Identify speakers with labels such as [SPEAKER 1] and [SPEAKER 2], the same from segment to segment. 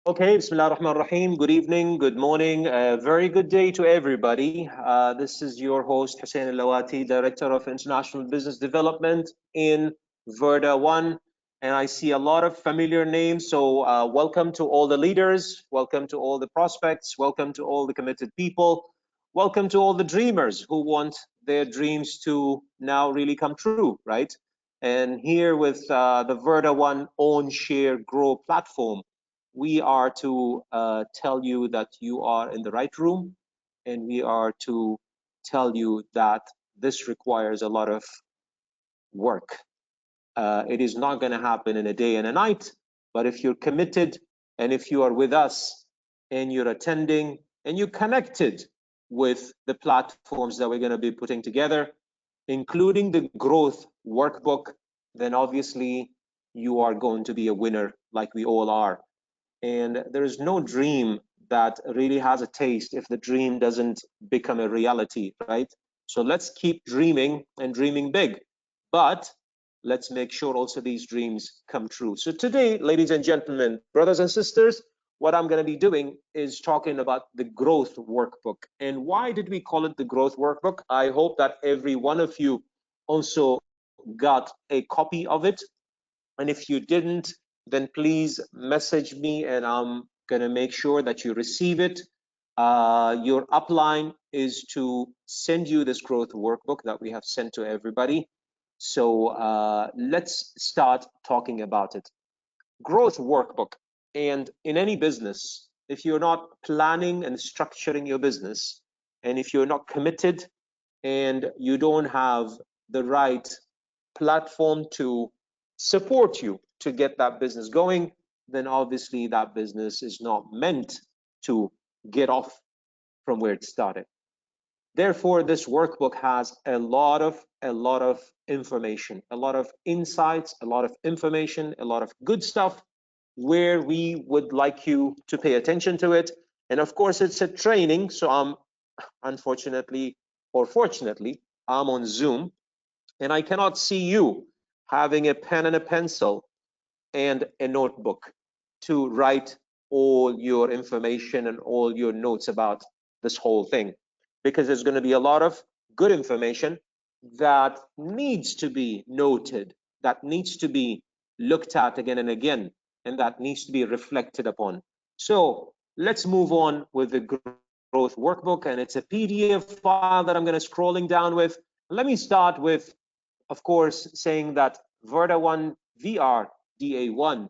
[SPEAKER 1] Okay, Bismillah ar-Rahman ar-Rahim. Good evening, good morning, very good day to everybody. This is your host, Hussein Al-Lawati, Director of International Business Development in Verda One. And I see a lot of familiar names. So welcome to all the leaders, welcome to all the prospects, welcome to all the committed people, welcome to all the dreamers who want their dreams to now really come true, right? And here with the Verda One Own Share Grow platform, we are to tell you that you are in the right room, and we are to tell you that this requires a lot of work. It is not going to happen in a day and a night, but if you're committed and if you are with us and you're attending and you're connected with the platforms that we're going to be putting together, including the growth workbook, then obviously you are going to be a winner like we all are. And there is no dream that really has a taste if the dream doesn't become a reality, right? So let's keep dreaming and dreaming big, but let's make sure also these dreams come true. So today, ladies and gentlemen, brothers and sisters, what I'm going to be doing is talking about the growth workbook. And why did we call it the growth workbook? I hope that every one of you also got a copy of it, and if you didn't, then please message me and I'm going to make sure that you receive it. Your upline is to send you this growth workbook that we have sent to everybody. So let's start talking about it. Growth workbook. And in any business, if you're not planning and structuring your business, and if you're not committed and you don't have the right platform to support you to get that business going, then obviously that business is not meant to get off from where it started. Therefore, this workbook has a lot of information, a lot of insights, a lot of information, a lot of good stuff where we would like you to pay attention to it. And of course, it's a training, so I'm unfortunately or fortunately, I'm on Zoom and I cannot see you having a pen and a pencil and a notebook to write all your information and all your notes about this whole thing, because there's going to be a lot of good information that needs to be noted, that needs to be looked at again and again, and that needs to be reflected upon. So let's move on with the growth workbook, and it's a PDF file that I'm going to scrolling down with. Let me start with, of course, saying that Verda 1 VRDA1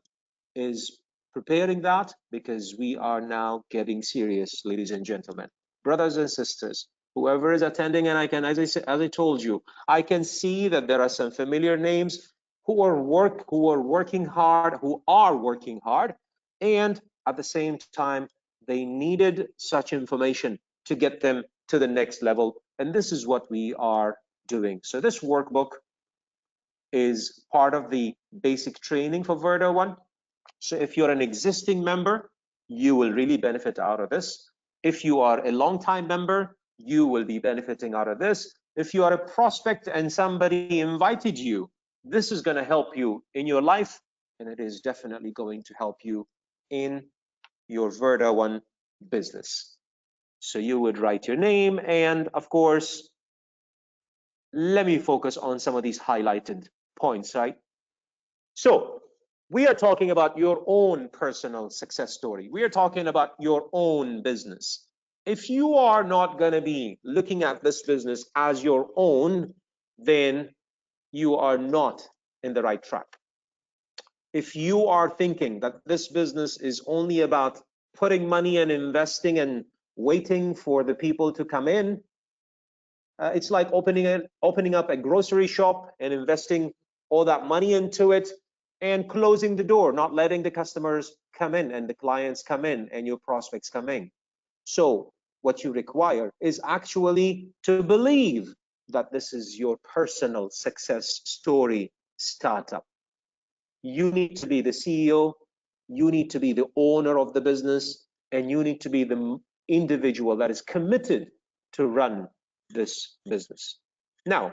[SPEAKER 1] is preparing that because we are now getting serious, ladies and gentlemen, brothers and sisters, whoever is attending. And I can, as I told you, I can see that there are some familiar names who are working hard, and at the same time, they needed such information to get them to the next level. And this is what we are doing. So this workbook is part of the basic training for Verda 1. So if you're an existing member, you will really benefit out of this. If you are a long-time member, you will be benefiting out of this. If you are a prospect and somebody invited you, this is going to help you in your life, and it is definitely going to help you in your Verda 1 business. So you would write your name, and of course, let me focus on some of these highlighted points, right? So we are talking about your own personal success story. We are talking about your own business. If you are not going to be looking at this business as your own, then you are not in the right track. If you are thinking that this business is only about putting money and investing and waiting for the people to come in, it's like opening up a grocery shop and investing all that money into it and closing the door, not letting the customers come in and the clients come in and your prospects come in. So what you require is actually to believe that this is your personal success story startup. You need to be the CEO, you need to be the owner of the business, and you need to be the individual that is committed to run this business. Now,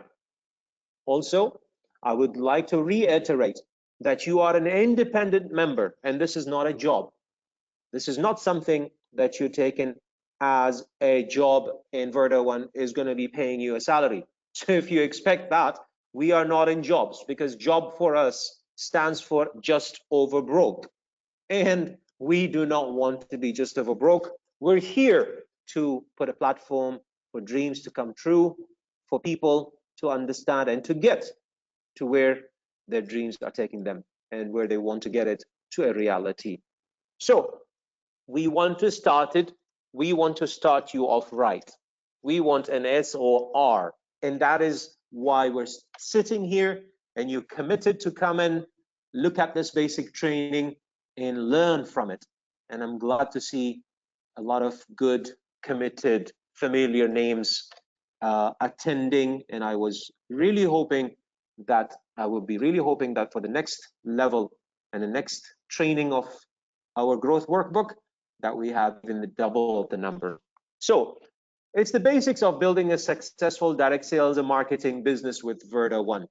[SPEAKER 1] also, I would like to reiterate that you are an independent member and this is not a job. This is not something that you're taking as a job and Verda One is going to be paying you a salary. So if you expect that, we are not in jobs, because job for us stands for just over broke. And we do not want to be just over broke. We're here to put a platform for dreams to come true, for people to understand and to get to where their dreams are taking them and where they want to get it to a reality. So we want to start it. We want to start you off right. We want an SOR. And that is why we're sitting here, and you committed to come and look at this basic training and learn from it. And I'm glad to see a lot of good, committed, familiar names attending. And I was really hoping that I would be really hoping that for the next level and the next training of our growth workbook, that we have in the double of the number. So it's the basics of building a successful direct sales and marketing business with Verda One.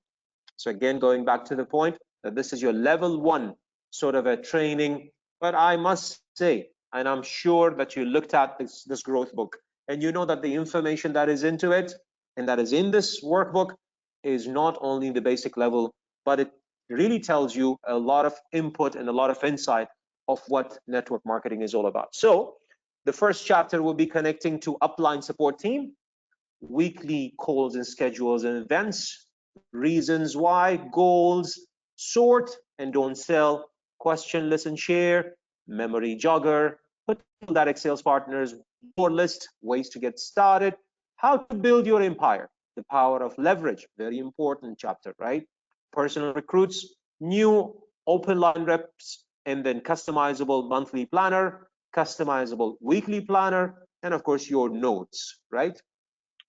[SPEAKER 1] So again, going back to the point that this is your level one sort of a training, but I must say, and I'm sure that you looked at this growth book, and you know that the information that is into it and that is in this workbook is not only the basic level, but it really tells you a lot of input and a lot of insight of what network marketing is all about. So the first chapter will be connecting to upline support team, weekly calls and schedules and events, reasons why, goals, sort and don't sell, question, listen, share, memory jogger, potential direct sales partners, your list, ways to get started, how to build your empire, the power of leverage, very important chapter, right? Personal recruits, new open line reps, and then customizable monthly planner, customizable weekly planner, and of course your notes, right?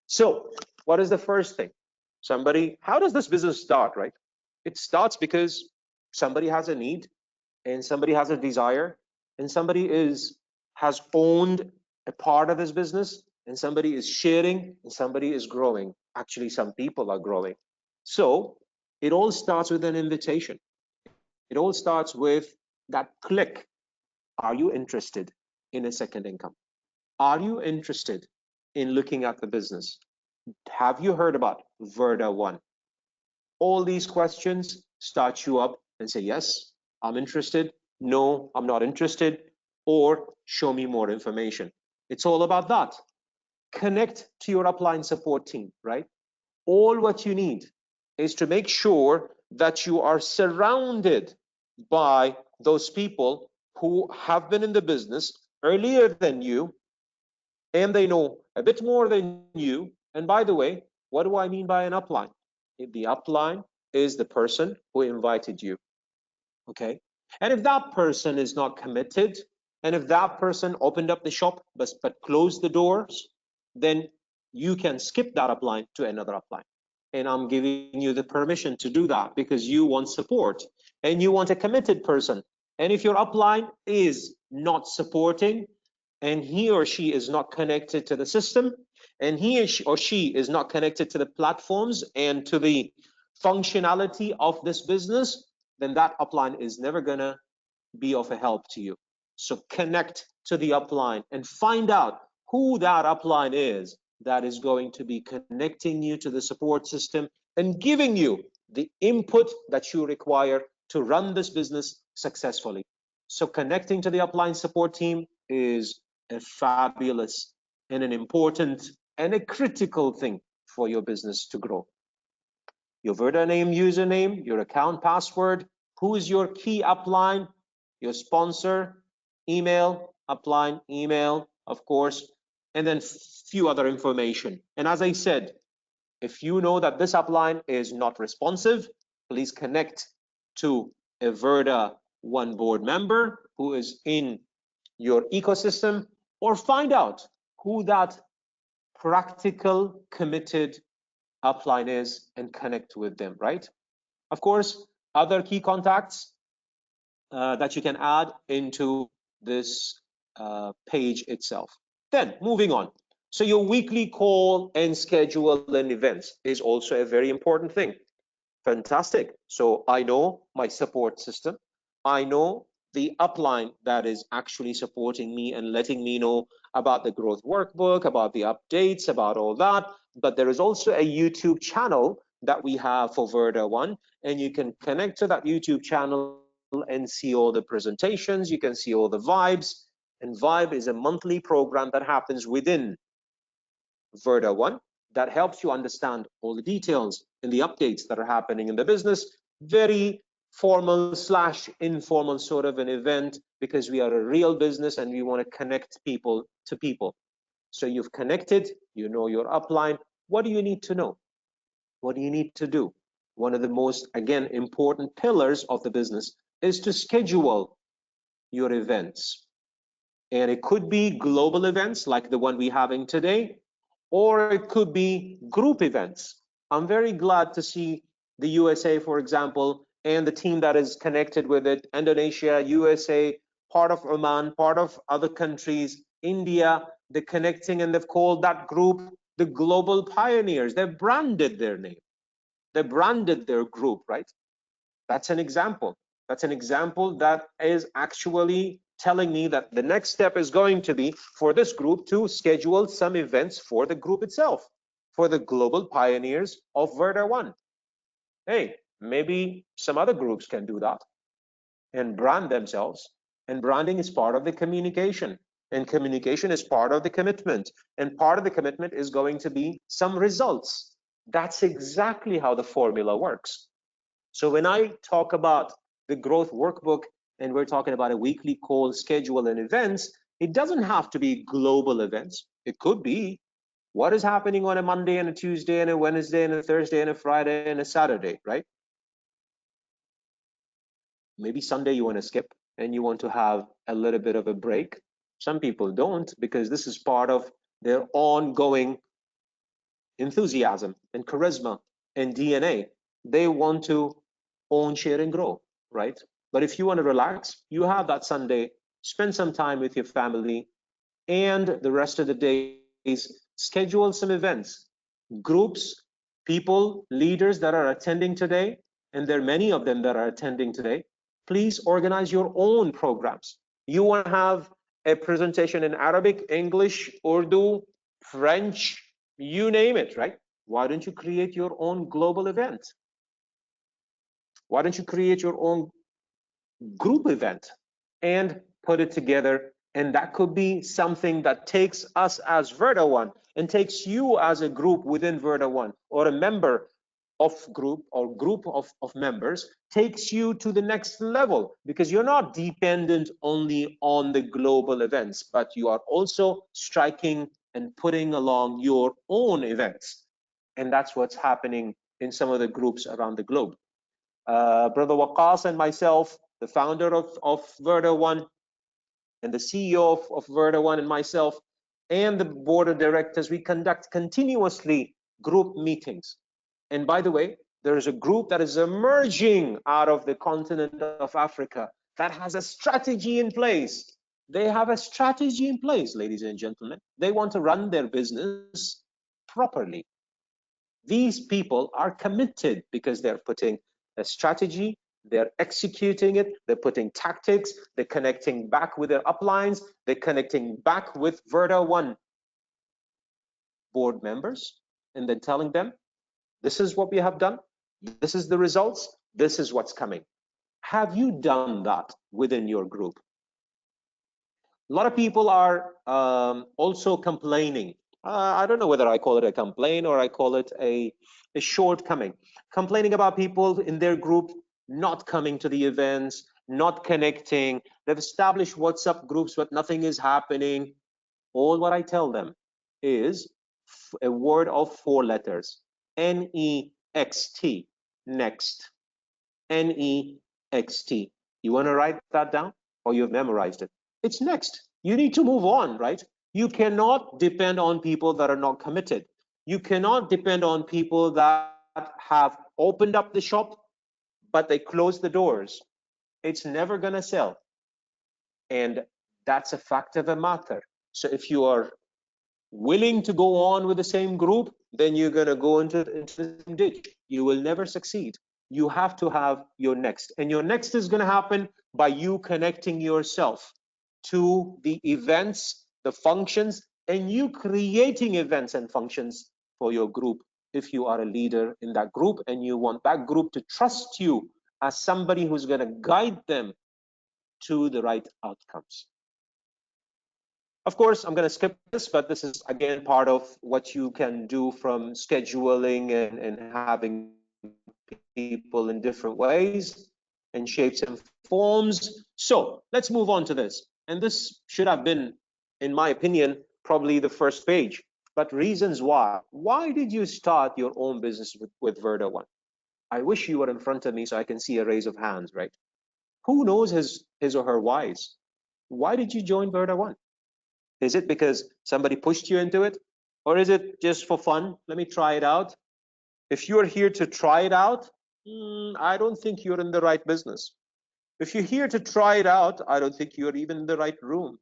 [SPEAKER 1] So what is the first thing? How does this business start, right? It starts because somebody has a need and somebody has a desire and somebody has owned a part of this business and somebody is sharing and somebody is growing. Actually, some people are growing. So it all starts with an invitation. It all starts with that click. Are you interested in a second income? Are you interested in looking at the business? Have you heard about Verda One? All these questions start you up and say, yes, I'm interested. No, I'm not interested. Or show me more information. It's all about that. Connect to your upline support team, right? All what you need is to make sure that you are surrounded by those people who have been in the business earlier than you, and they know a bit more than you. And by the way, what do I mean by an upline? The upline is the person who invited you, okay? And if that person is not committed, and if that person opened up the shop but closed the doors, then you can skip that upline to another upline. And I'm giving you the permission to do that because you want support and you want a committed person. And if your upline is not supporting, and he or she is not connected to the system, and he or she is not connected to the platforms and to the functionality of this business, then that upline is never going to be of a help to you. So connect to the upline and find out who that upline is that is going to be connecting you to the support system and giving you the input that you require to run this business successfully. So connecting to the upline support team is a fabulous and an important and a critical thing for your business to grow. Your Verda name, username, your account password, who is your key upline, your sponsor, email, upline, email, of course, and then few other information. And as I said, if you know that this upline is not responsive, please connect to a Verda One board member who is in your ecosystem, or find out who that practical, committed upline is and connect with them, right? Of course, other key contacts that you can add into this page itself. Then moving on. So your weekly call and schedule and events is also a very important thing. Fantastic. So I know my support system. I know the upline that is actually supporting me and letting me know about the growth workbook, about the updates, about all that. But there is also a YouTube channel that we have for Verda One, and you can connect to that YouTube channel and see all the presentations, you can see all the vibes. And Vibe is a monthly program that happens within Verda One that helps you understand all the details and the updates that are happening in the business. Very formal slash informal sort of an event, because we are a real business and we want to connect people to people. So you've connected, you know your upline. What do you need to know? What do you need to do? One of the most, again, important pillars of the business is to schedule your events. And it could be global events like the one we're having today, or it could be group events. I'm very glad to see the USA, for example, and the team that is connected with it, Indonesia, USA, part of Oman, part of other countries, India, they're connecting, and they've called that group the Global Pioneers. They've branded their name. They branded their group, right? That's an example. That's an example that is actually telling me that the next step is going to be for this group to schedule some events for the group itself, for the global pioneers of Verda One. Hey, maybe some other groups can do that and brand themselves. And branding is part of the communication. And communication is part of the commitment. And part of the commitment is going to be some results. That's exactly how the formula works. So when I talk about the growth workbook and we're talking about a weekly call schedule and events, it doesn't have to be global events. It could be what is happening on a Monday and a Tuesday and a Wednesday and a Thursday and a Friday and a Saturday, right? Maybe Sunday you want to skip and you want to have a little bit of a break. Some people don't, because this is part of their ongoing enthusiasm and charisma and DNA. They want to own, share, and grow, right? But if you want to relax, you have that Sunday, spend some time with your family, and the rest of the days, schedule some events, groups, people, leaders that are attending today, and there are many of them that are attending today. Please organize your own programs. You want to have a presentation in Arabic, English, Urdu, French, you name it, right? Why don't you create your own global event? Why don't you create your own group event and put it together? And that could be something that takes us as Verda One and takes you as a group within Verda One, or a member of group or group of members, takes you to the next level, because you're not dependent only on the global events, but you are also striking and putting along your own events. And that's what's happening in some of the groups around the globe. Brother Waqas and myself, the founder of Verda One and the CEO of Verda One, and myself and the board of directors, we conduct continuously group meetings. And by the way, there is a group that is emerging out of the continent of Africa that has a strategy in place. They have a strategy in place, ladies and gentlemen. They want to run their business properly. These people are committed because they're putting a strategy, they're executing it, they're putting tactics, they're connecting back with their uplines, they're connecting back with Verda One board members, and then telling them, this is what we have done, this is the results, this is what's coming. Have you done that within your group? A lot of people are also complaining. I don't know whether I call it a complaint or I call it a shortcoming. Complaining about people in their group not coming to the events, not connecting. They've established WhatsApp groups, but nothing is happening. All what I tell them is a word of 4 letters: N-E-X-T, next. N-E-X-T. You want to write that down, or you've memorized it? It's next. You need to move on, right? You cannot depend on people that are not committed. You cannot depend on people that have opened up the shop, but they closed the doors. It's never going to sell. And that's a fact of the matter. So if you are willing to go on with the same group, then you're going to go into the same ditch. You will never succeed. you have to have your next. And your next is going to happen by you connecting yourself to the events, the functions, and you creating events and functions for your group if you are a leader in that group and you want that group to trust you as somebody who's going to guide them to the right outcomes. Of course, I'm going to skip this, but this is again part of what you can do from scheduling and having people in different ways and shapes and forms. So let's move on to this. And this should have been, in my opinion, probably the first page. But reasons why. Why did you start your own business with Verda One? I wish you were in front of me so I can see a raise of hands, right? Who knows his or her whys? Why did you join Verda One? Is it because somebody pushed you into it? Or is it just for fun? Let me try it out. If you're here to try it out, I don't think you're in the right business. If you're here to try it out, I don't think you're even in the right room,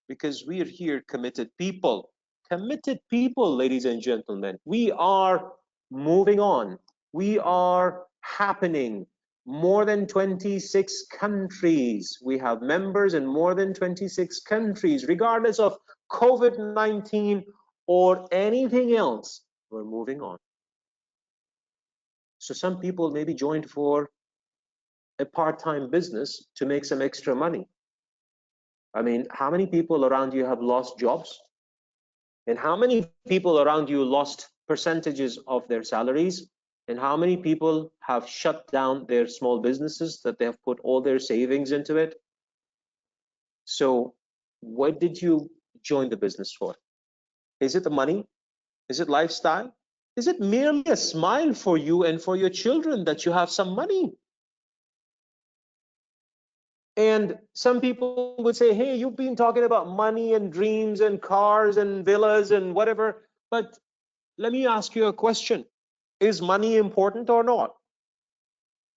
[SPEAKER 1] because we are here committed people. Committed people, ladies and gentlemen. We are moving on. We are happening. More than 26 countries. We have members in more than 26 countries, regardless of COVID-19 or anything else. We're moving on. So some people maybe joined for a part-time business to make some extra money. I mean, how many people around you have lost jobs? And how many people around you lost percentages of their salaries? And how many people have shut down their small businesses that they have put all their savings into it? So what did you join the business for? Is it the money? Is it lifestyle? Is it merely a smile for you and for your children that you have some money? And some people would say, hey, you've been talking about money and dreams and cars and villas and whatever, but let me ask you a question. Is money important or not?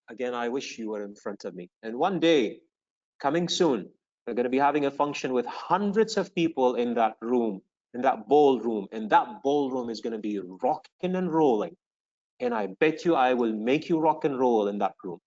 [SPEAKER 1] Again, I wish you were in front of me. And one day, coming soon, we're going to be having a function with hundreds of people in that room, in that ballroom, and that ballroom is going to be rocking and rolling. And I bet you I will make you rock and roll in that room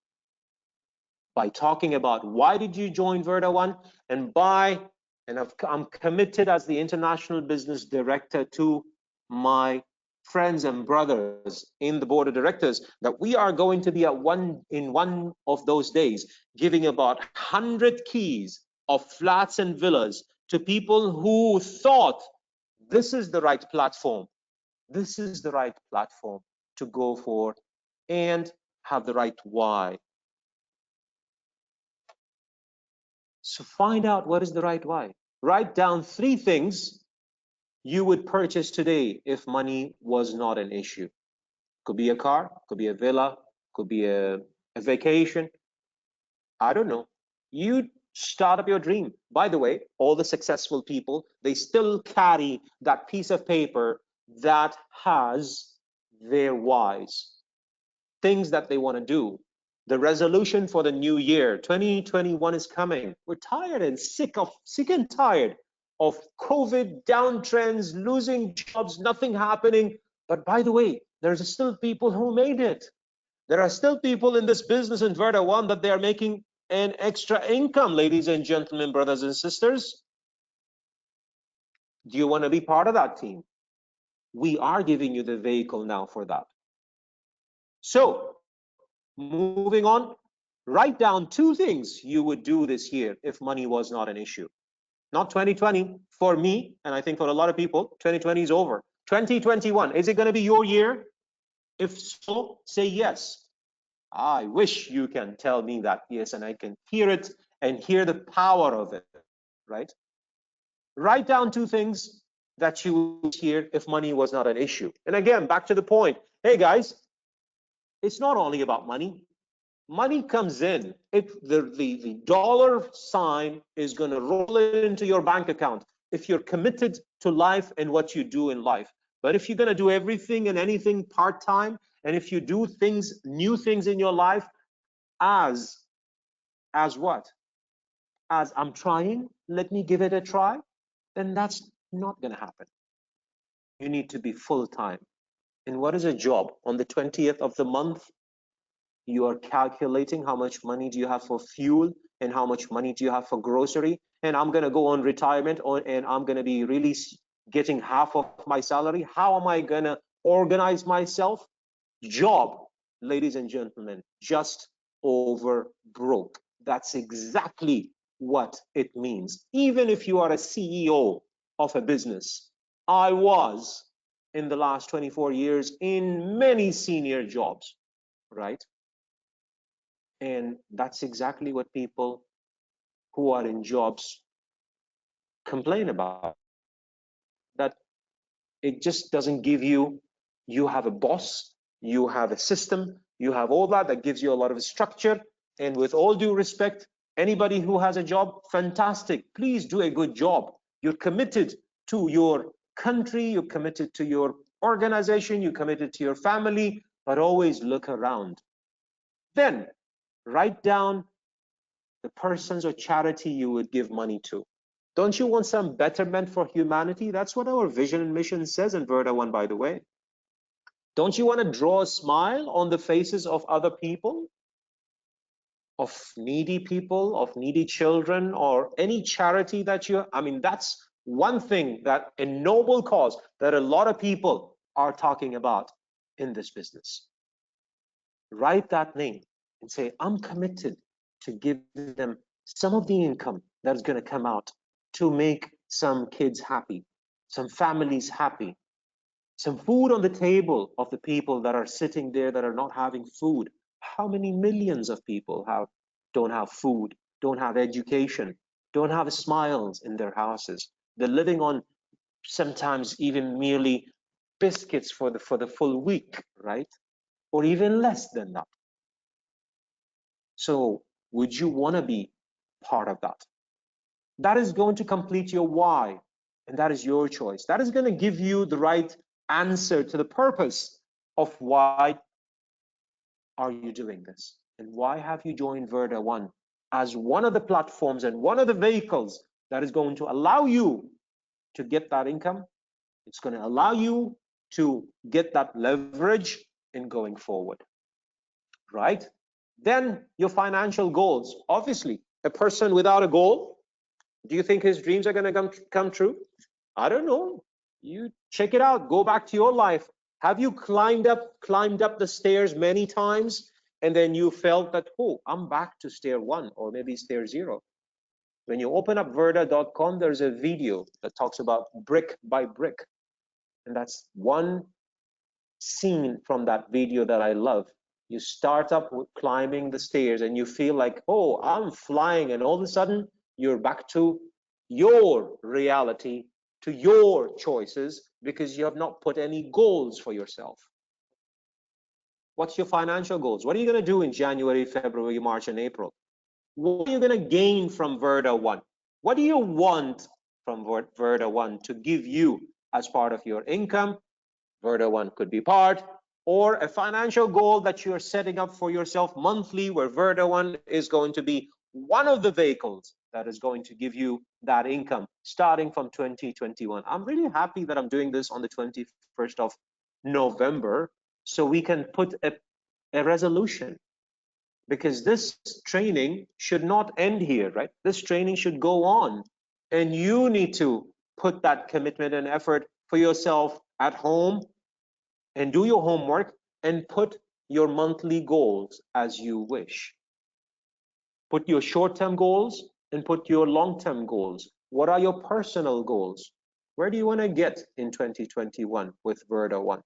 [SPEAKER 1] by talking about why did you join Verda One, and I'm committed as the international business director to my friends and brothers in the board of directors that we are going to be in one of those days giving about 100 keys of flats and villas to people who thought this is the right platform. This is the right platform to go for and have the right why. So find out what is the right why. Write down 3 things you would purchase today if money was not an issue. Could be a car, could be a villa, could be a vacation. I don't know. You start up your dream. By the way, all the successful people, they still carry that piece of paper that has their whys, things that they want to do. The resolution for the new year, 2021 is coming. We're tired and sick and tired of COVID downtrends, losing jobs, nothing happening. But by the way, there's still people who made it. There are still people in this business in Verda One that they are making an extra income, ladies and gentlemen, brothers and sisters. Do you want to be part of that team? We are giving you the vehicle now for that. So moving on, write down 2 things you would do this year if money was not an issue. Not 2020 for me, and I think for a lot of people, 2020 is over. 2021, is it going to be your year? If so, say yes. I wish you can tell me that yes, and I can hear it and hear the power of it, right? Write down 2 things that you would hear if money was not an issue. And again, back to the point. Hey guys, it's not only about money. Money comes in. The dollar sign is going to roll into your bank account if you're committed to life and what you do in life. But if you're going to do everything and anything part-time, and if you do things, new things in your life as what? As I'm trying, let me give it a try, then that's not going to happen. You need to be full-time. And what is a job? On the 20th of the month, You are calculating how much money do you have for fuel and how much money do you have for grocery. And I'm going to go on retirement and I'm going to be really getting half of my salary. How am I going to organize myself? Job, ladies and gentlemen, just over broke. That's exactly what it means. Even if you are a CEO of a business, I was in the last 24 years in many senior jobs, right? And that's exactly what people who are in jobs complain about. That it just doesn't give you, you have a boss, you have a system, you have all that gives you a lot of structure. And with all due respect, anybody who has a job, fantastic. Please do a good job. You're committed to your country, you're committed to your organization, you're committed to your family, but always look around. Then write down the persons or charity you would give money to. Don't you want some betterment for humanity? That's what our vision and mission says in Verda 1, by the way. Don't you want to draw a smile on the faces of other people, of needy people, of needy children, or any charity that you, I mean, that's one thing, that a noble cause that a lot of people are talking about in this business. Write that name and say, I'm committed to giving them some of the income that's going to come out to make some kids happy, some families happy, some food on the table of the people that are sitting there that are not having food. How many millions of people don't have food, don't have education, don't have smiles in their houses? They're living on sometimes even merely biscuits for the full week, right? Or even less than that. So would you want to be part of that? That is going to complete your why, and that is your choice. That is going to give you the right answer to the purpose of why are you doing this, and why have you joined Verda One as one of the platforms and one of the vehicles that is going to allow you to get that income. It's going to allow you to get that leverage in going forward, right? Then your financial goals. Obviously, a person without a goal, do you think his dreams are going to come true? I don't know. You check it out. Go back to your life. Have you climbed up the stairs many times, and then you felt that, oh, I'm back to stair one or maybe stair zero? When you open up verda.com, there's a video that talks about brick by brick, and that's one scene from that video that I love. You start up with climbing the stairs and you feel like, oh, I'm flying, and all of a sudden you're back to your reality, to your choices, because you have not put any goals for yourself. What's your financial goals? What are you going to do in January, February, March, and April? What are you going to gain from Verda One? What do you want from Verda One to give you as part of your income? Verda One could be part, or a financial goal that you're setting up for yourself monthly, where Verda One is going to be one of the vehicles that is going to give you that income starting from 2021. I'm really happy that I'm doing this on the 21st of November, so we can put a resolution, because this training should not end here, right? This training should go on, and you need to put that commitment and effort for yourself at home, and do your homework and put your monthly goals as you wish. Put your short-term goals and put your long-term goals. What are your personal goals? Where do you want to get in 2021 with Verda One?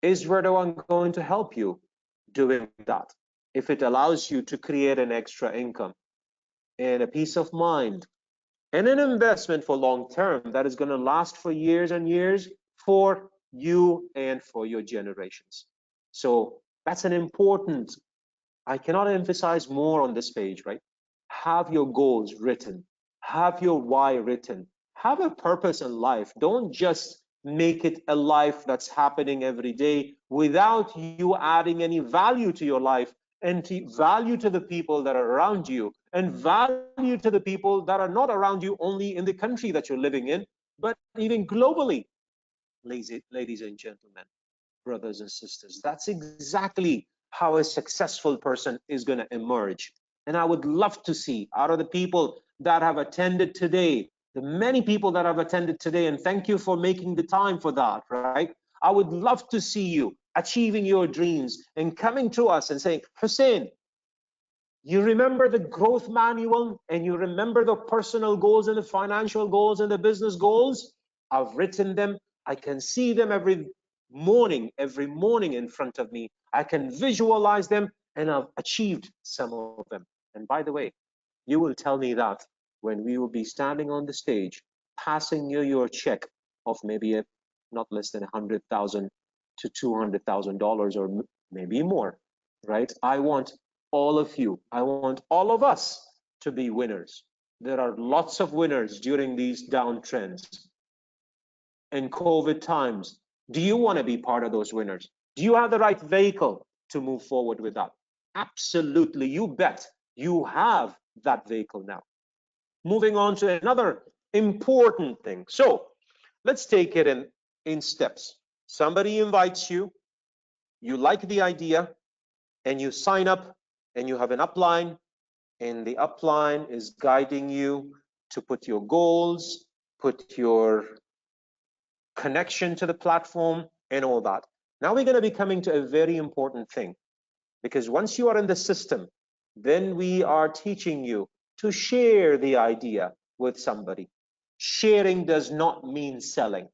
[SPEAKER 1] Is Verda One going to help you doing that? If it allows you to create an extra income and a peace of mind and an investment for long term that is going to last for years and years for you and for your generations. So that's an important, I cannot emphasize more on this page, right? Have your goals written, have your why written, have a purpose in life. Don't just make it a life that's happening every day without you adding any value to your life, and value to the people that are around you, and value to the people that are not around you only in the country that you're living in, but even globally. Ladies and gentlemen, brothers and sisters, that's exactly how a successful person is going to emerge. And I would love to see out of the people that have attended today, the many people that have attended today, and thank you for making the time for that, right? I would love to see you achieving your dreams and coming to us and saying, Hussein, you remember the growth manual and you remember the personal goals and the financial goals and the business goals? I've written them. I can see them every morning in front of me. I can visualize them and I've achieved some of them. And by the way, you will tell me that when we will be standing on the stage, passing you your check of maybe not less than 100,000 to $200,000 or maybe more, right? I want all of you, I want all of us to be winners. There are lots of winners during these downtrends and COVID times. Do you want to be part of those winners? Do you have the right vehicle to move forward with that? Absolutely, you bet you have that vehicle now. Moving on to another important thing. So let's take it in steps. Somebody invites you, you like the idea, and you sign up, and you have an upline, and the upline is guiding you to put your goals, put your connection to the platform, and all that. Now we're going to be coming to a very important thing, because once you are in the system, then we are teaching you to share the idea with somebody. Sharing does not mean selling.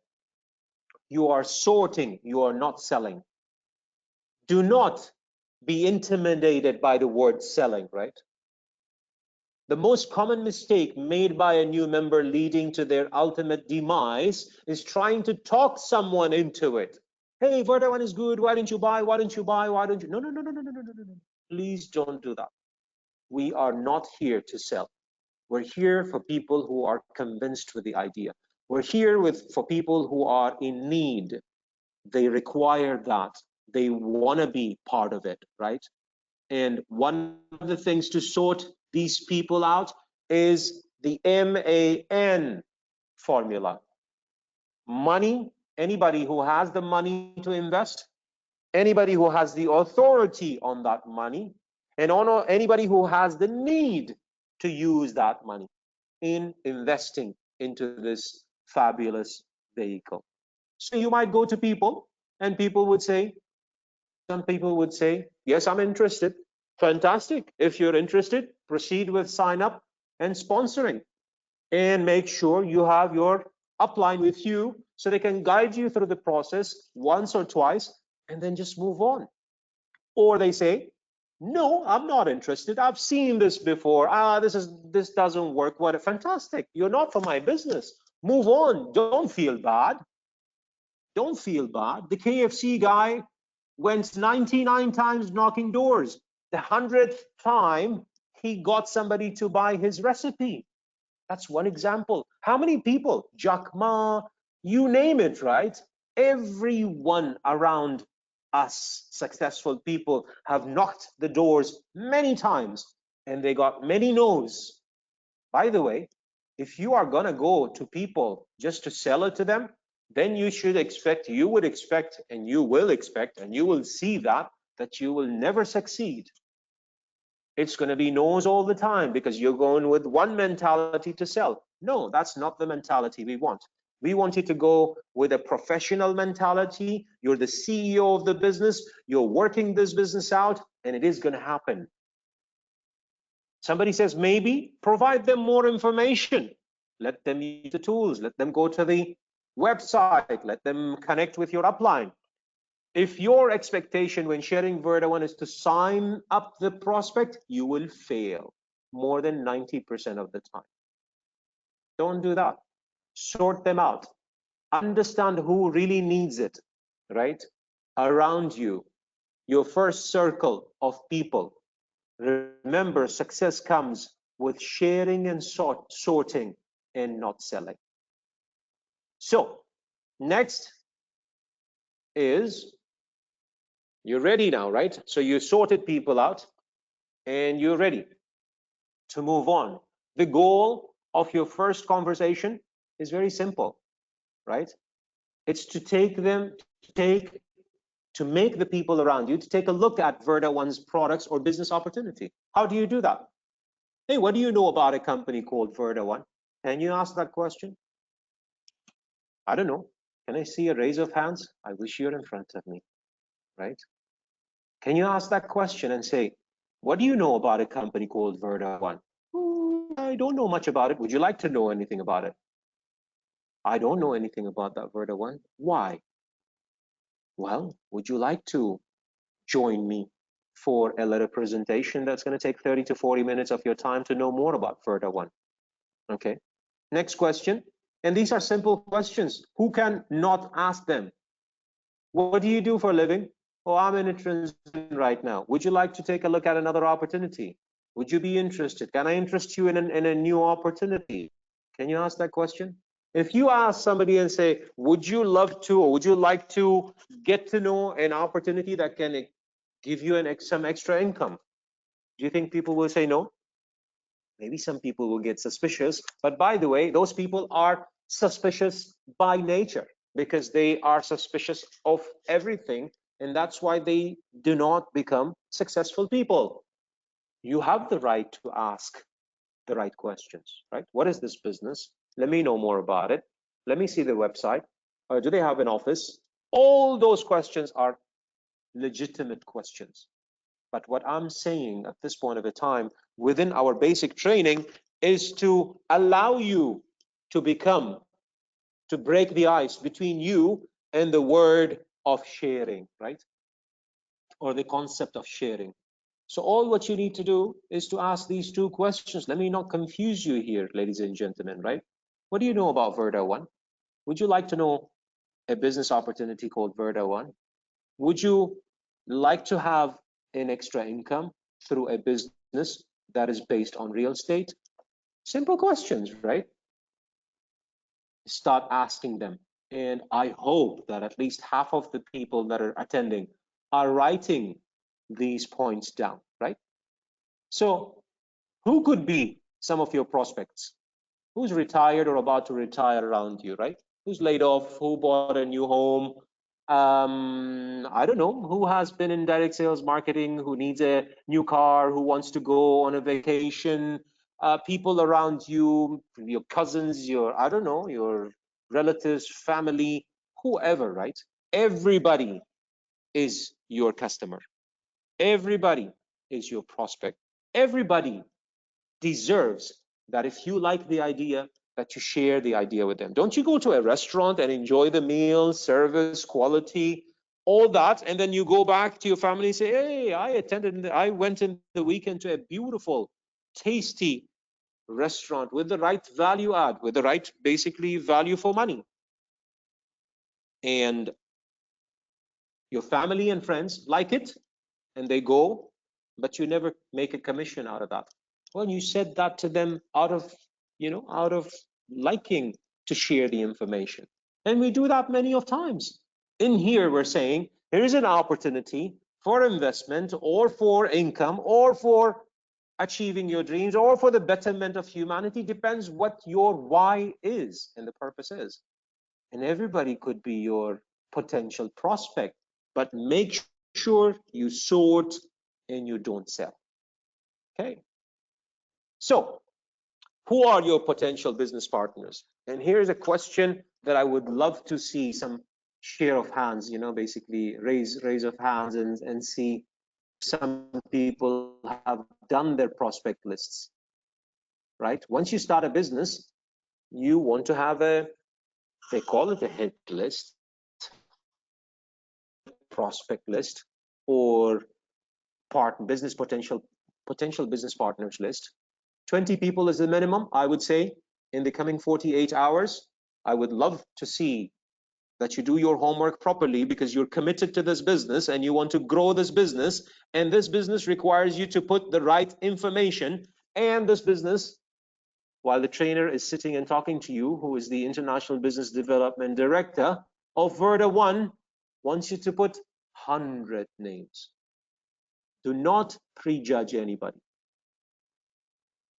[SPEAKER 1] You are sorting, you are not selling. Do not be intimidated by the word selling, right? The most common mistake made by a new member leading to their ultimate demise is trying to talk someone into it. Hey, Verda1 is good. Why don't you buy? Why don't you buy? Why don't you? No, no, no, no, no, no, no, no, no. Please don't do that. We are not here to sell. We're here for people who are convinced with the idea. We're here for people who are in need. They require that. They want to be part of it, right? And one of the things to sort these people out is the MAN formula. Money, anybody who has the money to invest, anybody who has the authority on that money, and anybody who has the need to use that money in investing into this fabulous vehicle. So you might go to people and people would say, some people would say, yes, I'm interested. Fantastic. If you're interested, proceed with sign up and sponsoring, and make sure you have your upline with you so they can guide you through the process once or twice and then just move on. Or they say, no, I'm not interested. I've seen this before. This doesn't work. What fantastic. You're not for my business. Move on. Don't feel bad. Don't feel bad. The KFC guy went 99 times knocking doors. The 100th time, he got somebody to buy his recipe. That's one example. How many people? Jack Ma, you name it, right? Everyone around us, successful people, have knocked the doors many times and they got many no's. By the way, if you are going to go to people just to sell it to them, then you would expect, and you will expect, and you will see that you will never succeed. It's going to be no's all the time because you're going with one mentality to sell. No, that's not the mentality we want. We want you to go with a professional mentality. You're the CEO of the business. You're working this business out, and it is going to happen. Somebody says, maybe provide them more information. Let them use the tools. Let them go to the website. Let them connect with your upline. If your expectation when sharing Verda1 is to sign up the prospect, you will fail more than 90% of the time. Don't do that. Sort them out. Understand who really needs it, right? Around you, your first circle of people. Remember, success comes with sharing and sorting and not selling. So next is, you're ready now, right? So you sorted people out and you're ready to move on. The goal of your first conversation is very simple, right? It's to take to make the people around you to take a look at Verda One's products or business opportunity. How do you do that? Hey, what do you know about a company called Verda One? Can you ask that question? I don't know. Can I see a raise of hands? I wish you're in front of me, right? Can you ask that question and say, what do you know about a company called Verda One? I don't know much about it. Would you like to know anything about it? I don't know anything about that Verda One. Why? Well, would you like to join me for a letter presentation that's going to take 30 to 40 minutes of your time to know more about Verda One? Okay. Next question. And these are simple questions. Who can not ask them? What do you do for a living? Oh, I'm in a transition right now. Would you like to take a look at another opportunity? Would you be interested? Can I interest you in a new opportunity? Can you ask that question? If you ask somebody and say, would you love to, or would you like to get to know an opportunity that can give you some extra income? Do you think people will say no? Maybe some people will get suspicious, but by the way, those people are suspicious by nature because they are suspicious of everything, and that's why they do not become successful people. You have the right to ask the right questions, right? What is this business? Let me know more about it. Let me see the website. Do they have an office? All those questions are legitimate questions. But what I'm saying at this point of a time within our basic training is to allow you to to break the ice between you and the word of sharing, right? Or the concept of sharing. So all what you need to do is to ask these two questions. Let me not confuse you here, ladies and gentlemen, right? What do you know about Verda One? Would you like to know a business opportunity called Verda One? Would you like to have an extra income through a business that is based on real estate? Simple questions, right? Start asking them. And I hope that at least half of the people that are attending are writing these points down, right? So, who could be some of your prospects? Who's retired or about to retire around you, right? Who's laid off? Who bought a new home? I don't know, who has been in direct sales marketing, who needs a new car, who wants to go on a vacation, people around you, your cousins, I don't know, your relatives, family, whoever, right? Everybody is your customer. Everybody is your prospect. Everybody deserves that if you like the idea, that you share the idea with them. Don't you go to a restaurant and enjoy the meal, service, quality, all that, and then you go back to your family and say, hey, I went in the weekend to a beautiful, tasty restaurant with the right value add, with the right, basically, value for money. And your family and friends like it, and they go, but you never make a commission out of that. Well, you said that to them out of, out of liking to share the information. And we do that many of times. In here, we're saying, here's an opportunity for investment or for income or for achieving your dreams or for the betterment of humanity. Depends what your why is and the purpose is. And everybody could be your potential prospect, but make sure you sort and you don't sell. Okay. So, who are your potential business partners? And here's a question that I would love to see some share of hands, basically raise of hands and see some people have done their prospect lists, right? Once you start a business, you want to have they call it a hit list, prospect list, or business potential business partners list. 20 people is the minimum, I would say, in the coming 48 hours. I would love to see that you do your homework properly because you're committed to this business and you want to grow this business, and this business requires you to put the right information. And this business, while the trainer is sitting and talking to you, who is the International Business Development Director of Verda One, wants you to put 100 names. Do not prejudge anybody.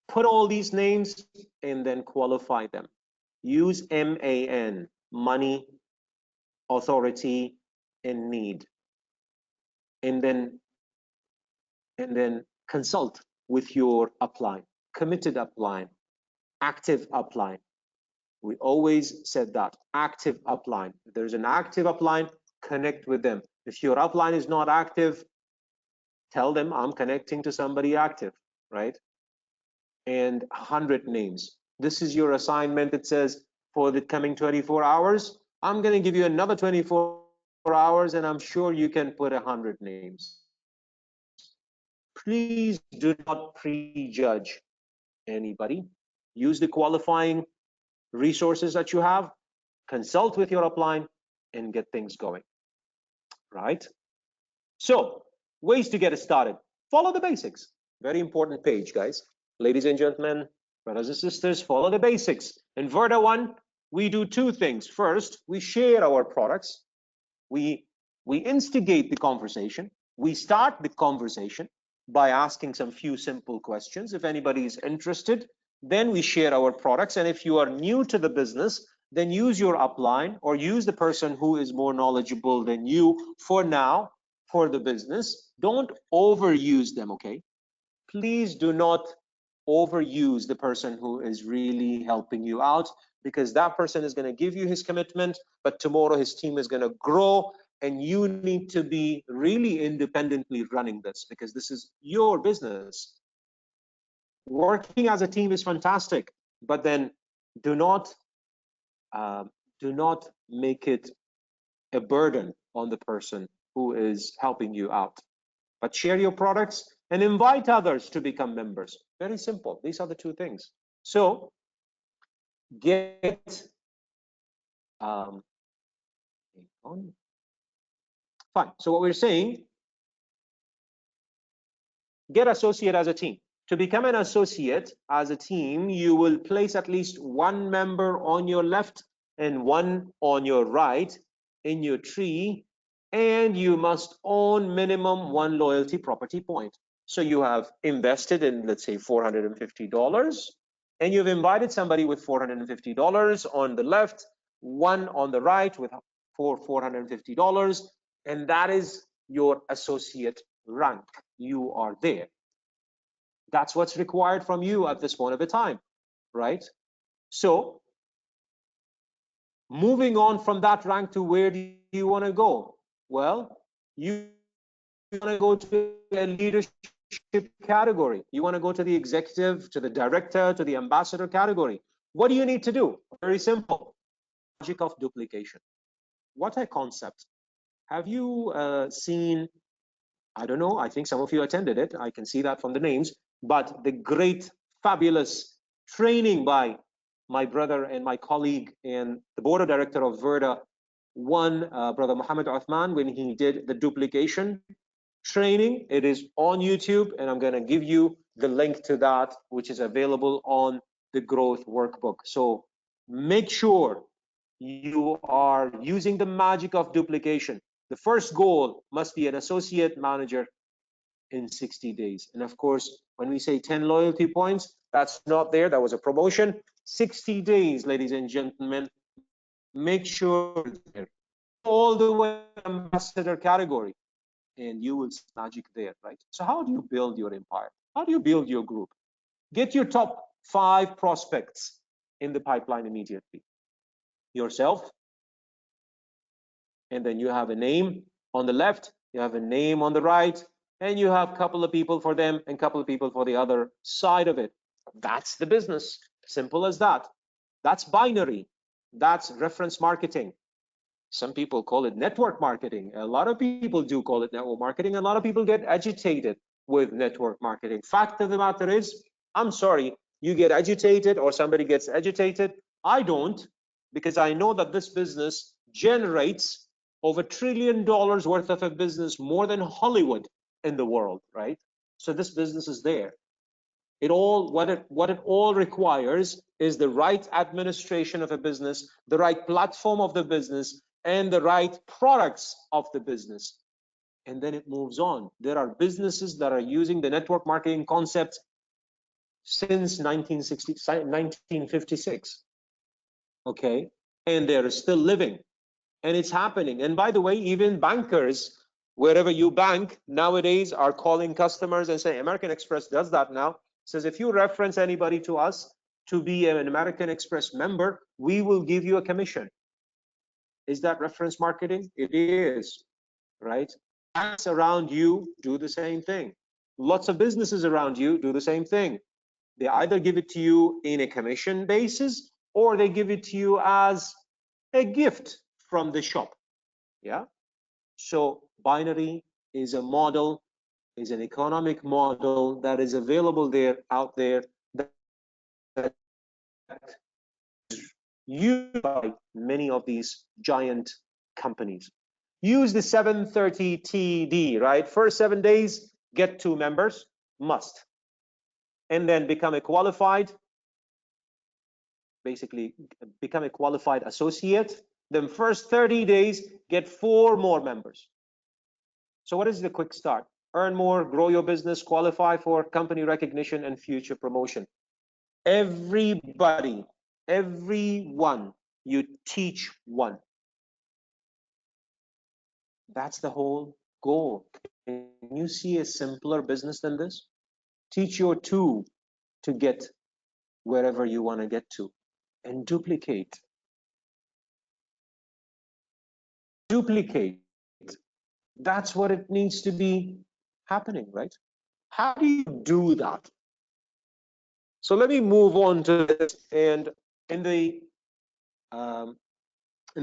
[SPEAKER 1] Put all these names and then qualify them. Use MAN, money, authority, and need. and then consult with your upline, committed upline, active upline. We always said that, active upline. If there's an active upline, connect with them. If your upline is not active, tell them I'm connecting to somebody active, right? And 100 names. This is your assignment. It says for the coming 24 hours, I'm going to give you another 24 hours, and I'm sure you can put 100 names. Please do not prejudge anybody. Use the qualifying resources that you have, consult with your upline, and get things going, right? So, ways to get it started. Follow the basics. Very important page, guys. Ladies and gentlemen, brothers and sisters, follow the basics. In Verda 1, we do two things. First, we share our products. We instigate the conversation. We start the conversation by asking some few simple questions. If anybody is interested, then we share our products. And if you are new to the business, then use your upline or use the person who is more knowledgeable than you for now for the business. Don't overuse them, okay? Please do not overuse the person who is really helping you out, because that person is going to give you his commitment, but tomorrow his team is going to grow, and you need to be really independently running this, because this is your business. Working as a team is fantastic, but then do not make it a burden on the person who is helping you out. But share your products and invite others to become members. Very simple. These are the two things. So get fine. So what we're saying, get associate as a team. To become an associate as a team, you will place at least one member on your left and one on your right in your tree, and you must own minimum one loyalty property point. So you have invested in, let's say, $450, and you've invited somebody with $450 on the left, one on the right with for $450, and that is your associate rank. You are there. That's what's required from you at this point of the time, right? So moving on from that rank to where do you want to go? Well, you want to go to a leadership category. You want to go to the executive, to the director, to the ambassador category. What do you need to do? Very simple. Magic of duplication. What a concept. Have you seen, I don't know, I think some of you attended it. I can see that from the names, but the great, fabulous training by my brother and my colleague and the board of director of Verda One, Brother Muhammad Uthman, when he did the duplication training. It is on YouTube, and I'm going to give you the link to that, which is available on the growth workbook. So make sure you are using the magic of duplication. The first goal must be an associate manager in 60 days. And of course, when we say 10 loyalty points, that's not there. That was a promotion. 60 days, ladies and gentlemen. Make sure there. All the way ambassador category, and you will see magic there, right? So how do you build your empire? How do you build your group? Get your top 5 prospects in the pipeline immediately. Yourself, and then you have a name on the left, you have a name on the right, and you have a couple of people for them and a couple of people for the other side of it. That's the business. Simple as that. That's binary. That's reference marketing. Some people call it network marketing. A lot of people do call it network marketing. A lot of people get agitated with network marketing. Fact of the matter is, I'm sorry, you get agitated or somebody gets agitated. I don't, because I know that this business generates over $1 trillion worth of a business, more than Hollywood in the world, right? So this business is there. What it all requires is the right administration of a business, the right platform of the business, and the right products of the business. And then it moves on. There are businesses that are using the network marketing concept since 1956. Okay, and they're still living, and it's happening. And by the way, even bankers wherever you bank nowadays are calling customers and saying, American Express does that now, says if you reference anybody to us to be an American Express member, we will give you a commission. Is that reference marketing? It is, right? Banks around you do the same thing. Lots of businesses around you do the same thing. They either give it to you in a commission basis or they give it to you as a gift from the shop. Yeah. So binary is a model, is an economic model that is available there, out there, that used by many of these giant companies. Use the 730 TD, right? First 7 days, get 2 members, must. And then become a qualified, basically become a qualified associate. Then first 30 days, get 4 more members. So what is the quick start? Earn more, grow your business, qualify for company recognition and future promotion. Everybody, everyone, you teach one. That's the whole goal. Can you see a simpler business than this? Teach your 2 to get wherever you want to get to, and duplicate. Duplicate. That's what it needs to be happening, right? How do you do that? So let me move on to this, and in the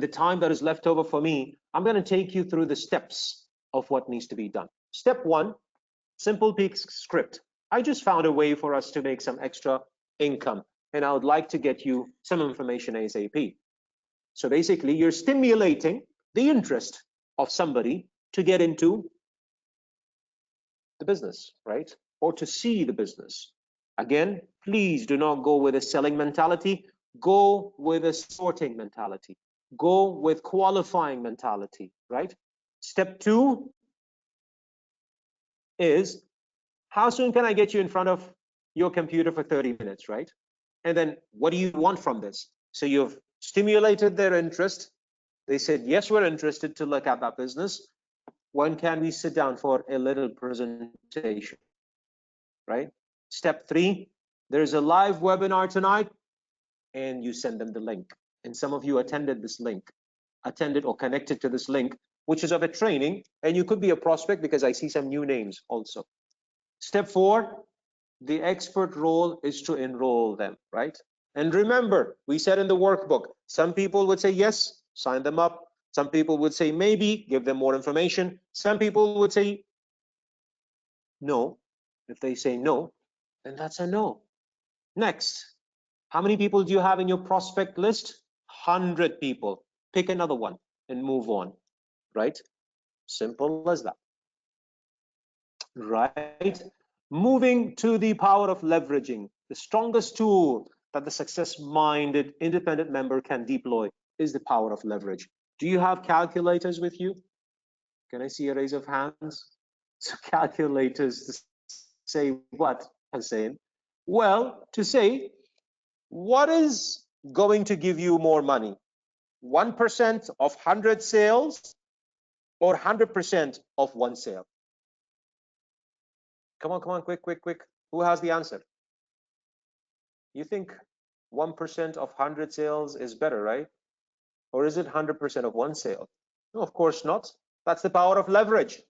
[SPEAKER 1] time that is left over for me, I'm going to take you through the steps of what needs to be done. Step 1, simple peak script. I just found a way for us to make some extra income, and I would like to get you some information ASAP. So basically, you're stimulating the interest of somebody to get into the business, right? Or to see the business. Again, please do not go with a selling mentality. Go with a sorting mentality. Go with qualifying mentality, right? Step 2 is, how soon can I get you in front of your computer for 30 minutes, right? And then what do you want from this? So you've stimulated their interest. They said, yes, we're interested to look at that business. When can we sit down for a little presentation, right? Step 3, there's a live webinar tonight, and you send them the link. And some of you attended this link, attended or connected to this link, which is of a training, and you could be a prospect because I see some new names also. Step 4, the expert role is to enroll them, right? And remember, we said in the workbook, some people would say yes, sign them up. Some people would say maybe, give them more information. Some people would say no. If they say no, then that's a no. Next, how many people do you have in your prospect list? 100 people. Pick another one and move on, right? Simple as that, right? Moving to the power of leveraging. The strongest tool that the success-minded independent member can deploy is the power of leverage. Do you have calculators with you? Can I see a raise of hands? So calculators to say what, Hussein? Well, to say, what is going to give you more money? 1% of 100 sales or 100% of 1 sale? Come on, quick. Who has the answer? You think 1% of 100 sales is better, right? Or is it 100% of 1 sale? No, of course not. That's the power of leverage.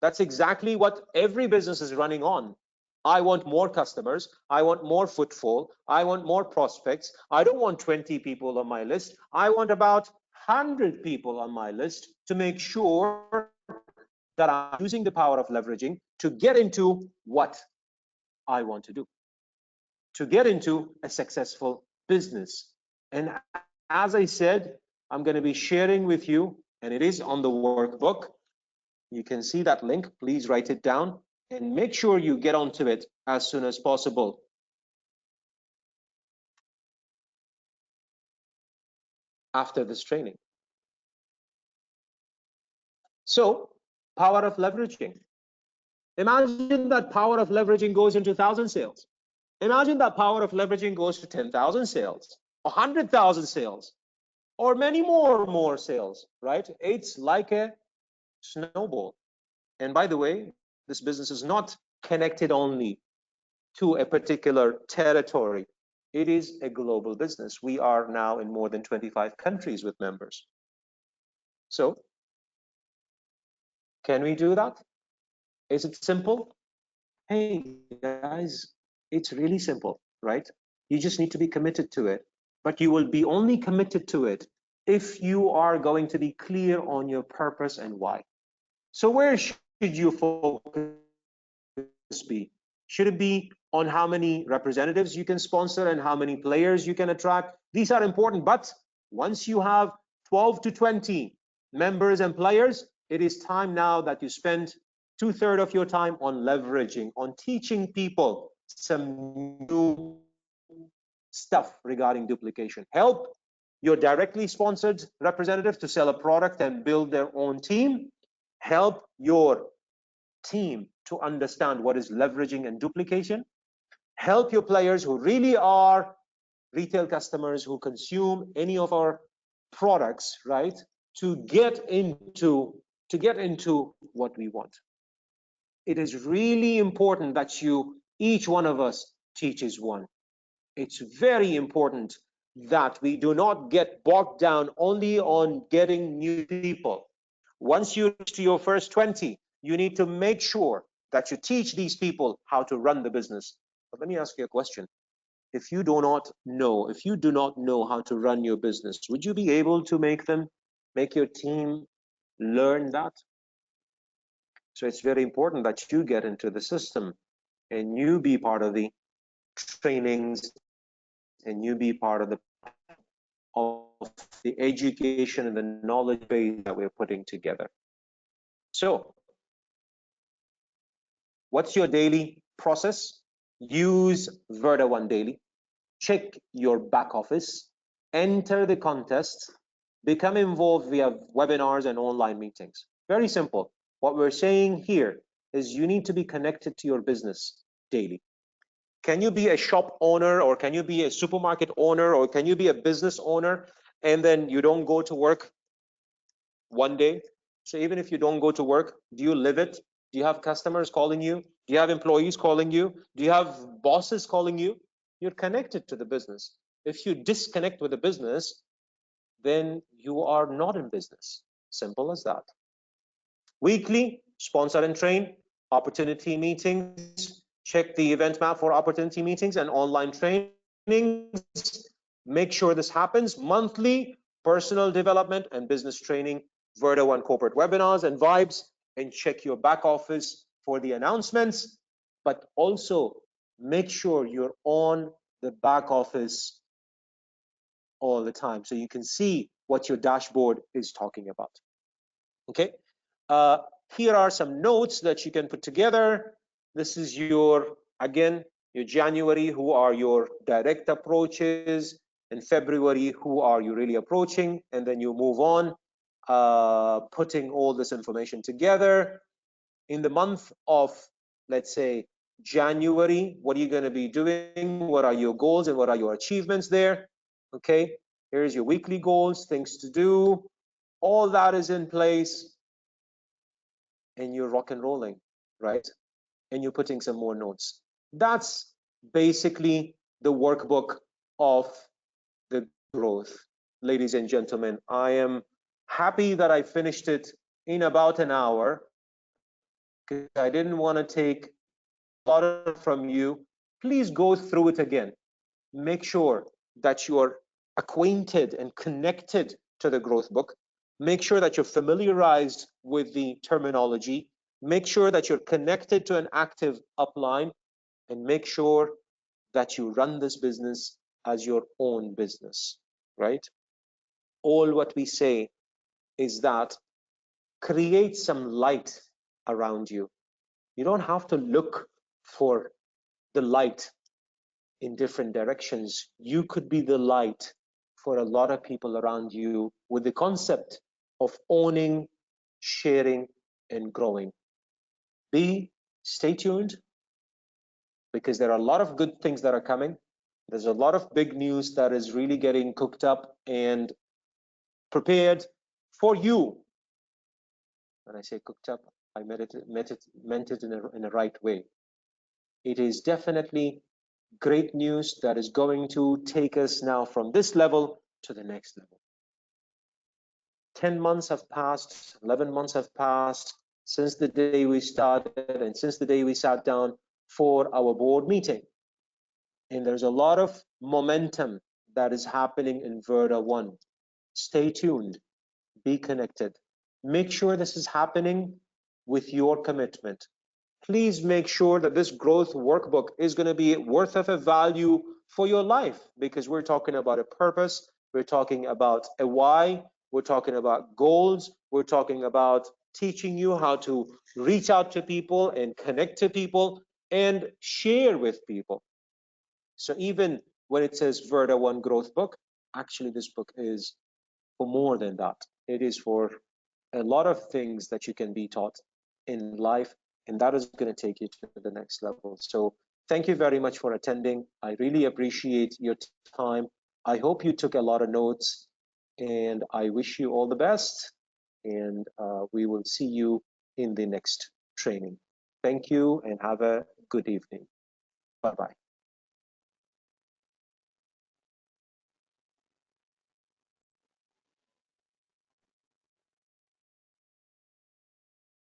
[SPEAKER 1] That's exactly what every business is running on. I want more customers. I want more footfall. I want more prospects. I don't want 20 people on my list. I want about 100 people on my list to make sure that I'm using the power of leveraging to get into what I want to do, to get into a successful business. And as I said, I'm going to be sharing with you, and it is on the workbook. You can see that link. Please write it down and make sure you get onto it as soon as possible. After this training. So, power of leveraging. Imagine that power of leveraging goes into 1,000 sales. Imagine that power of leveraging goes to 10,000 sales, 100,000 sales, or many more sales, right? It's like a snowball. And by the way, this business is not connected only to a particular territory. It is a global business. We are now in more than 25 countries with members. So, can we do that? Is it simple? Hey guys, it's really simple, right? You just need to be committed to it. But you will be only committed to it if you are going to be clear on your purpose and why. So where should you focus be? Should it be on how many representatives you can sponsor and how many players you can attract? These are important, but once you have 12 to 20 members and players, it is time now that you spend 2/3 of your time on leveraging, on teaching people some new stuff regarding duplication. Help your directly sponsored representative to sell a product and build their own team. Help your team to understand what is leveraging and duplication. Help your players who really are retail customers who consume any of our products, right? To get into what we want. It is really important that each one of us teaches one. It's very important that we do not get bogged down only on getting new people. Once you reach to your first 20, you need to make sure that you teach these people how to run the business. But let me ask you a question. If you do not know how to run your business, would you be able to make your team learn that? So it's very important that you get into the system and you be part of the trainings and you be part of the education and the knowledge base that we're putting together. So, what's your daily process? Use Verda One Daily. Check your back office. Enter the contest. Become involved via webinars and online meetings. Very simple. What we're saying here is you need to be connected to your business daily. Can you be a shop owner, or can you be a supermarket owner, or can you be a business owner and then you don't go to work one day? So even if you don't go to work, do you live it? Do you have customers calling you? Do you have employees calling you? Do you have bosses calling you? You're connected to the business. If you disconnect with the business, then you are not in business. Simple as that. Weekly, sponsor and train, opportunity meetings. Check the event map for opportunity meetings and online trainings. Make sure this happens. Monthly, personal development and business training, Verda One corporate webinars and vibes, and check your back office for the announcements. But also make sure you're on the back office all the time so you can see what your dashboard is talking about. Okay. Here are some notes that you can put together. This is again, your January, who are your direct approaches, in February, who are you really approaching, and then you move on, putting all this information together. In the month of, let's say, January, what are you going to be doing? What are your goals and what are your achievements there? Okay, here's your weekly goals, things to do. All that is in place, and you're rock and rolling, right? And you're putting some more notes. That's basically the workbook of the growth. Ladies and gentlemen, I am happy that I finished it in about an hour because I didn't want to take a lot from you. Please go through it again. Make sure that you are acquainted and connected to the growth book. Make sure that you're familiarized with the terminology. Make sure that you're connected to an active upline, and make sure that you run this business as your own business, right? All what we say is that create some light around you. You don't have to look for the light in different directions. You could be the light for a lot of people around you with the concept of owning, sharing, and growing. Stay tuned, because there are a lot of good things that are coming. There's a lot of big news that is really getting cooked up and prepared for you. When I say cooked up, I meant it in a right way. It is definitely great news that is going to take us now from this level to the next level. 10 months have passed, 11 months have passed since the day we started and since the day we sat down for our board meeting. And there's a lot of momentum that is happening in Verda 1. Stay tuned, be connected. Make sure this is happening with your commitment. Please make sure that this growth workbook is going to be worth of a value for your life, because we're talking about a purpose, we're talking about a why, we're talking about goals, we're talking about teaching you how to reach out to people and connect to people and share with people. So even when it says Verda 1 growth book, actually this book is for more than that. It is for a lot of things that you can be taught in life, and that is going to take you to the next level. So thank you very much for attending. I really appreciate your time. I hope you took a lot of notes, and I wish you all the best. And we will see you in the next training. Thank you and have a good evening. Bye bye.